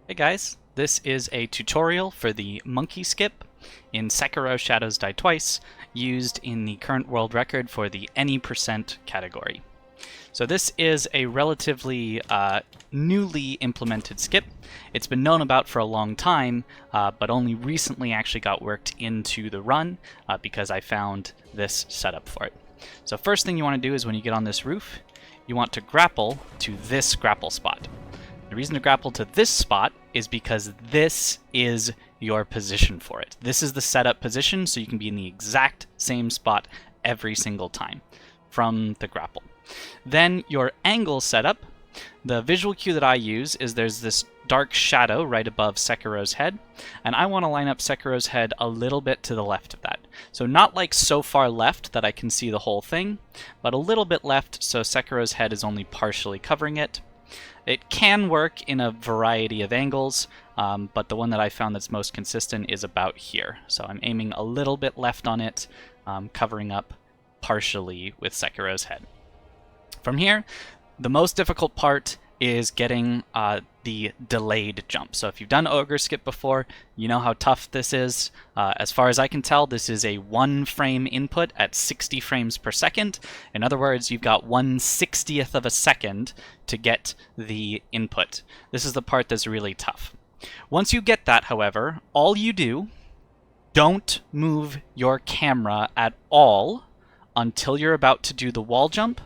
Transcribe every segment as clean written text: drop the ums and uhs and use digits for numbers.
Hey guys, this is a tutorial for the monkey skip in Sekiro Shadows Die Twice, used in the current world record for the any percent category. So this is a relatively newly implemented skip. It's been known about for a long time, but only recently actually got worked into the run because I found this setup for it. So first thing you want to do is when you get on this roof, you want to grapple to this grapple spot. The reason to grapple to this spot is because this is your position for it. This is the setup position, so you can be in the exact same spot every single time from the grapple. Then your angle setup, the visual cue that I use is there's this dark shadow right above Sekiro's head, and I want to line up Sekiro's head a little bit to the left of that. So not like so far left that I can see the whole thing, but a little bit left so Sekiro's head is only partially covering it. It can work in a variety of angles, but the one that I found that's most consistent is about here. So I'm aiming a little bit left on it, covering up partially with Sekiro's head. From here, the most difficult part is getting the delayed jump. So if you've done Ogre Skip before, you know how tough this is. As far as I can tell, this is a 1 frame input at 60 frames per second. In other words, you've got 1/60th of a second to get the input. This is the part that's really tough. Once you get that, however, all you do, don't move your camera at all until you're about to do the wall jump.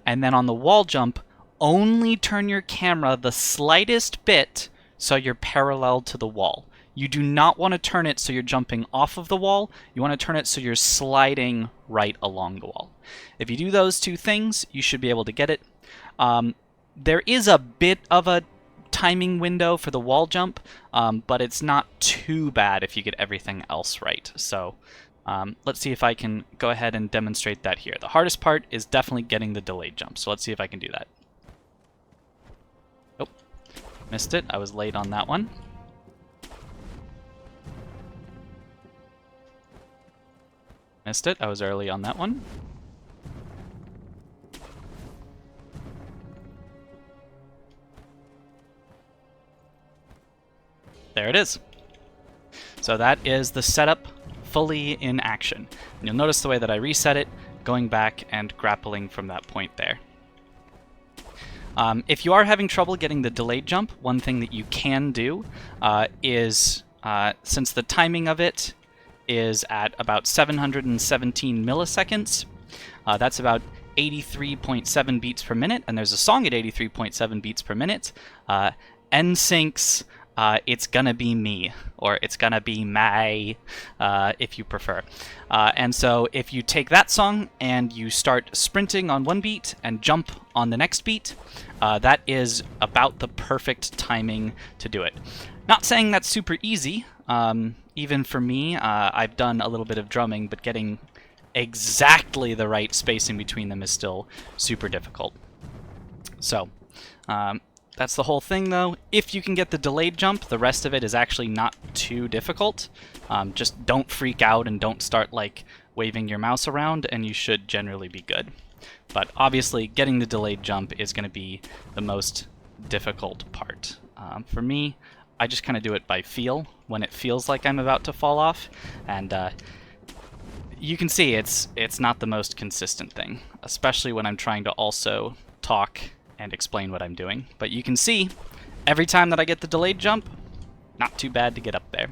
And then on the wall jump, only turn your camera the slightest bit so you're parallel to the wall. You do not want to turn it so you're jumping off of the wall. You want to turn it so you're sliding right along the wall. If you do those two things, you should be able to get it. There is a bit of a timing window for the wall jump, but it's not too bad if you get everything else right. So let's see if I can go ahead and demonstrate that here. The hardest part is definitely getting the delayed jump, so let's see if I can do that. Oh, missed it. I was late on that one. Missed it. I was early on that one. There it is. So that is the setup fully in action. And you'll notice the way that I reset it, going back and grappling from that point there. If you are having trouble getting the delayed jump, one thing that you can do is, since the timing of it is at about 717 milliseconds, that's about 83.7 beats per minute, and there's a song at 83.7 beats per minute, NSYNC's It's Gonna Be Me, or It's Gonna Be May, if you prefer. And so if you take that song and you start sprinting on one beat and jump on the next beat, that is about the perfect timing to do it. Not saying that's super easy. Even for me, I've done a little bit of drumming, but getting exactly the right spacing between them is still super difficult. So, that's the whole thing, though. If you can get the delayed jump, the rest of it is actually not too difficult. Just don't freak out and don't start, like, waving your mouse around, and you should generally be good. But obviously, getting the delayed jump is going to be the most difficult part. For me, I just kind of do it by feel, when it feels like I'm about to fall off, and you can see it's not the most consistent thing, especially when I'm trying to also talk and explain what I'm doing. But you can see, every time that I get the delayed jump, not too bad to get up there.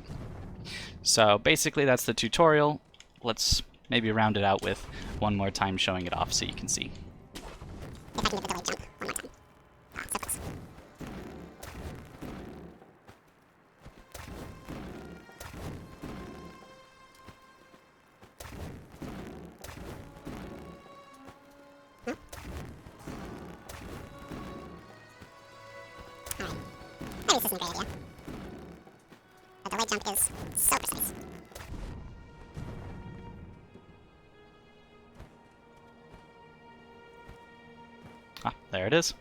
So basically that's the tutorial. Let's maybe round it out with one more time showing it off so you can see. If I can get the delayed jump one more time. Ah, so close. No? Alright. Maybe this isn't a great idea. The delayed jump is so precise. Ah, there it is.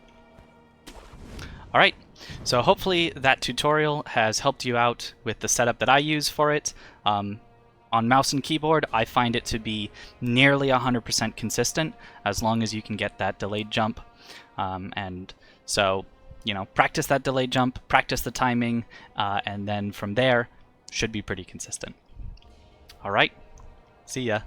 Alright, so hopefully that tutorial has helped you out with the setup that I use for it. On mouse and keyboard, I find it to be nearly 100% consistent, as long as you can get that delayed jump. And so you know, practice that delayed jump, practice the timing, and then from there, should be pretty consistent. All right, see ya.